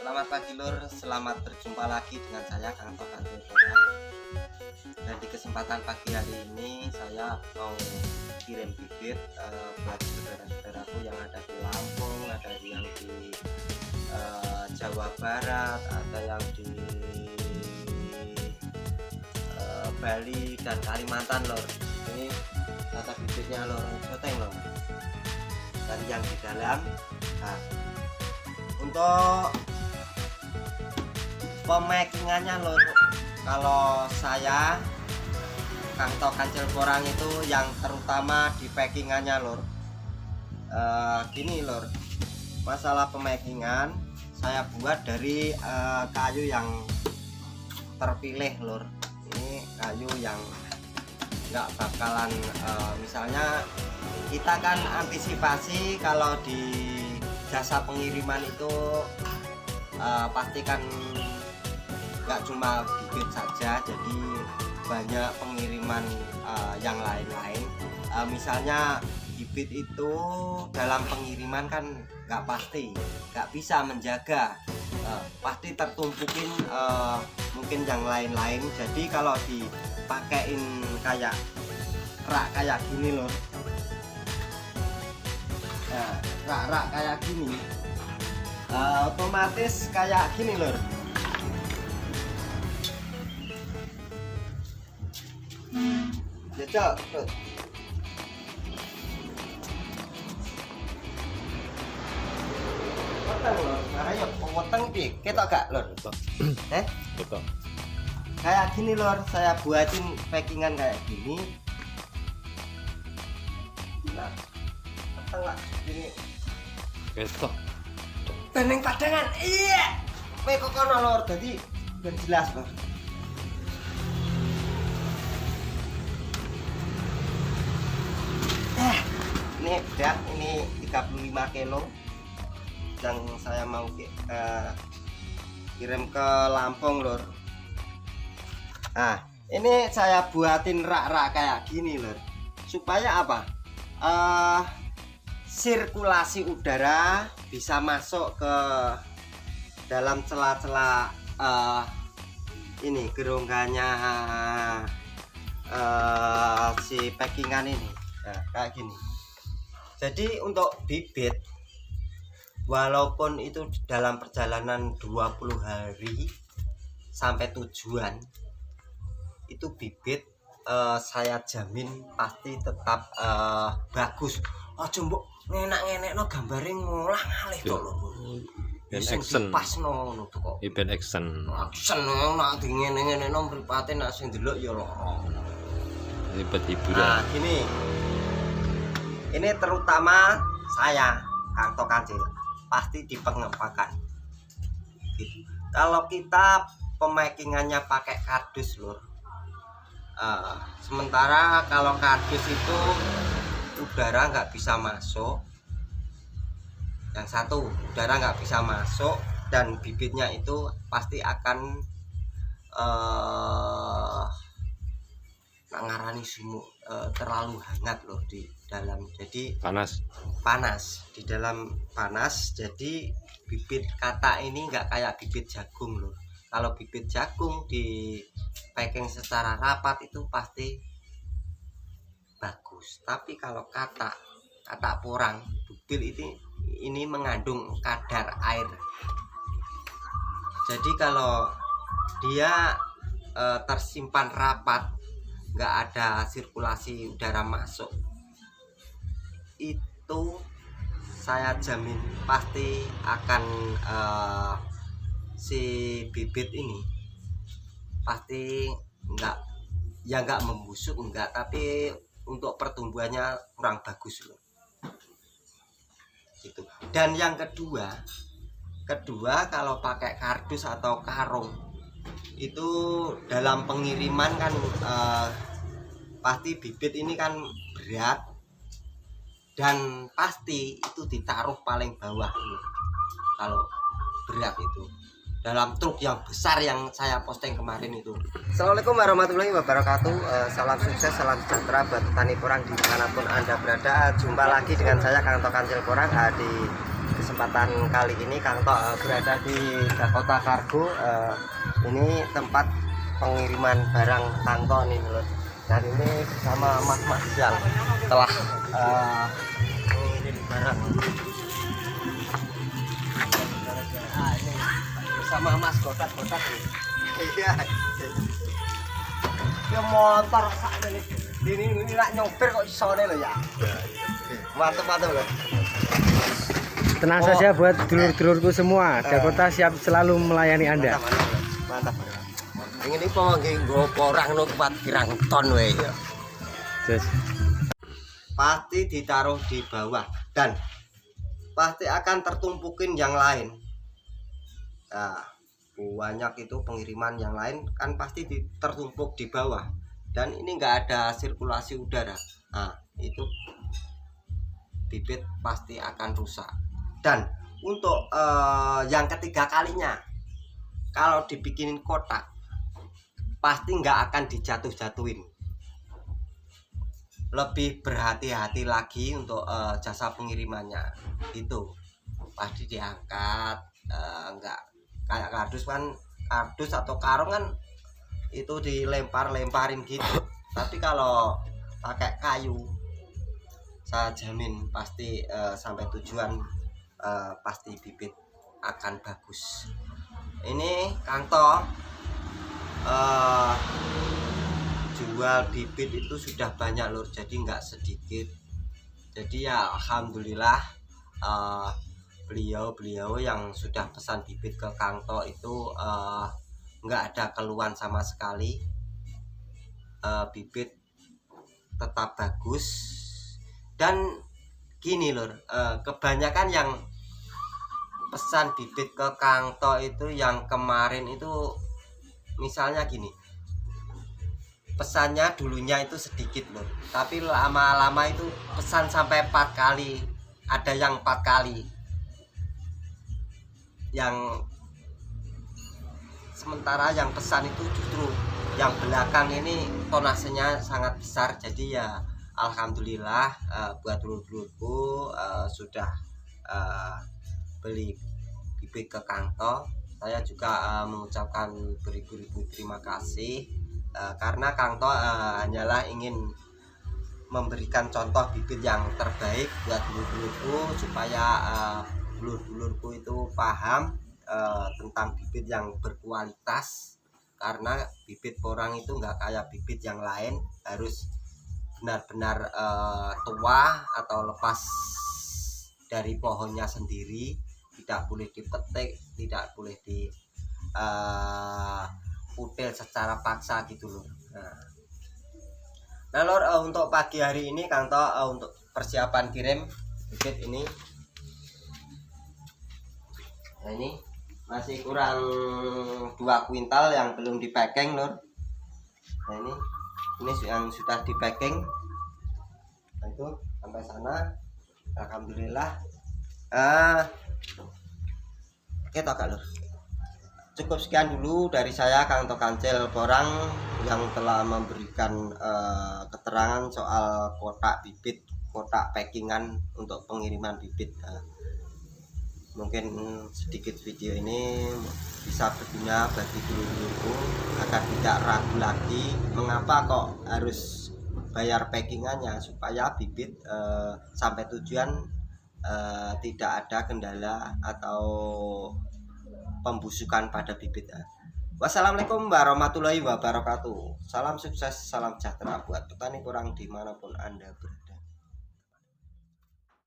Selamat pagi Lur, selamat berjumpa lagi dengan saya Kang Tokan. Dan di kesempatan pagi hari ini saya mau kirim bibit buat saudara-saudaraku yang ada di Lampung, ada yang di Jawa Barat, ada yang di Bali dan Kalimantan Lur. Ini data bibitnya Lur, coteng Lur. Dan yang di dalam, nah, untuk pemakingannya Lur, kalau saya Kang Tokan Cilporang itu yang terutama di packingannya Lur, gini Lur, masalah pemakingan saya buat dari kayu yang terpilih Lur. Ini kayu yang nggak bakalan misalnya kita kan antisipasi kalau di jasa pengiriman itu pastikan nggak cuma bibit saja, jadi banyak pengiriman yang lain-lain. Misalnya bibit itu dalam pengiriman kan nggak pasti, nggak bisa menjaga, pasti tertumpukin mungkin yang lain-lain. Jadi kalau dipakein kayak rak kayak gini loh, rak kayak gini, otomatis kayak gini lur. Jajal lur. Weteng lur, ayo weteng piye? Ketok gak lur? Betul. Kayak gini lur, saya buatin packingan kayak gini. Nah, weteng lah gini. Betul. Beneng padangan, iya. Kowe kono lur, dadi ben jelas lur. Ini berat, ini 35 kilo yang saya mau kirim ke Lampung lur. Nah, ini saya buatin rak-rak kayak gini lur, supaya apa? Sirkulasi udara bisa masuk ke dalam celah-celah ini geronggannya si packingan ini. Nah, kayak gini. Jadi untuk bibit, walaupun itu dalam perjalanan 20 hari sampai tujuan, itu bibit saya jamin pasti tetap bagus. Aja mbok ngenak-ngenek no gambare ngolah ngalih to lho. Ben Sing action. dipasno ngono to kok. Ben action. Action nak di ngene-ngene no mripate nak sing delok ya lara. Ini buat hiburan. Nah, gini. Ini terutama saya Kang Tokan Cil pasti di pengempakan. Gitu. Kalau kita pemakingannya pakai kardus lur. Sementara kalau kardus itu udara nggak bisa masuk. Yang satu, udara nggak bisa masuk dan bibitnya itu pasti akan ngarani sumuk, terlalu hangat loh di dalam. Jadi panas di dalam, panas. Jadi bibit kata ini nggak kayak bibit jagung loh. Kalau bibit jagung di packing secara rapat itu pasti bagus. Tapi kalau kata porang, bubil ini mengandung kadar air. Jadi kalau dia tersimpan rapat, nggak ada sirkulasi udara masuk, itu saya jamin pasti akan si bibit ini pasti nggak membusuk, enggak, tapi untuk pertumbuhannya kurang bagus loh gitu. Dan yang kedua kalau pakai kardus atau karung itu dalam pengiriman kan pasti bibit ini kan berat dan pasti itu ditaruh paling bawah loh. Kalau berat itu dalam truk yang besar yang saya posting kemarin itu. Assalamualaikum warahmatullahi wabarakatuh. Salam sukses, salam sejahtera buat petani porang dimanapun Anda berada. Jumpa lagi dengan saya Kang Tokan Cilporang di kesempatan kali ini Kang Tok berada di Dakota Cargo. Ini tempat pengiriman barang Kang Tok nih lur. Dan ini bersama mas-mas yang telah mengirim barang. Ini bersama Mas Gotak-gotak nih. Iya. Ya motor sak ini nak nyopir kok isone lho ya. Mantap lho. Tenang saja buat dulur-dulurku semua, Dakota siap selalu melayani Anda. Mantap. Ini kok nggo porang no kuat pirang ton wae. Yes. Pasti ditaruh di bawah dan pasti akan tertumpukin yang lain. Nah, banyak itu pengiriman yang lain kan pasti tertumpuk di bawah dan ini enggak ada sirkulasi udara. Nah, itu bibit pasti akan rusak. Dan untuk yang ketiga kalinya kalau dibikinin kotak pasti nggak akan dijatuh-jatuhin. Lebih berhati-hati lagi untuk jasa pengirimannya. Itu pasti diangkat, nggak kayak kardus kan, kardus atau karung kan itu dilempar-lemparin gitu. Tapi kalau pakai kayu saya jamin pasti sampai tujuan, pasti bibit akan bagus. Ini Kang Tok jual bibit itu sudah banyak lur, jadi nggak sedikit. Jadi ya alhamdulillah beliau yang sudah pesan bibit ke Kang Tok itu nggak ada keluhan sama sekali. Bibit tetap bagus. Dan gini lur, kebanyakan yang pesan bibit ke Kang Tok itu yang kemarin itu misalnya gini, pesannya dulunya itu sedikit lur, tapi lama-lama itu pesan sampai 4 kali, ada yang 4 kali, yang sementara yang pesan itu justru yang belakang ini tonasenya sangat besar. Jadi ya alhamdulillah buat dulur-dulurku sudah beli bibit ke Kang Tok. Saya juga mengucapkan beribu-ribu terima kasih karena Kang Tok hanyalah ingin memberikan contoh bibit yang terbaik buat dulur-dulurku supaya dulur-dulurku itu paham tentang bibit yang berkualitas. Karena bibit porang itu nggak kayak bibit yang lain, harus benar-benar tua atau lepas dari pohonnya sendiri, tidak boleh dipetik, tidak boleh diputil secara paksa gitu loh. Nah lor, untuk pagi hari ini Kang Tok untuk persiapan kirim bibit ini. Nah ini masih kurang 2 kuintal yang belum di packing lor. Nah ini yang sudah di packing. Nah itu sampai sana alhamdulillah. Oke Tok lur, cukup sekian dulu dari saya Kang Tok Kancil Porang yang telah memberikan keterangan soal kotak bibit, kotak packingan untuk pengiriman bibit. Mungkin sedikit video ini bisa berguna bagi dulur-dulurku agar tidak ragu lagi mengapa kok harus bayar packingannya, supaya bibit sampai tujuan tidak ada kendala atau pembusukan pada bibit. Wassalamualaikum warahmatullahi wabarakatuh. Salam sukses, salam sejahtera buat petani porang dimanapun Anda berada.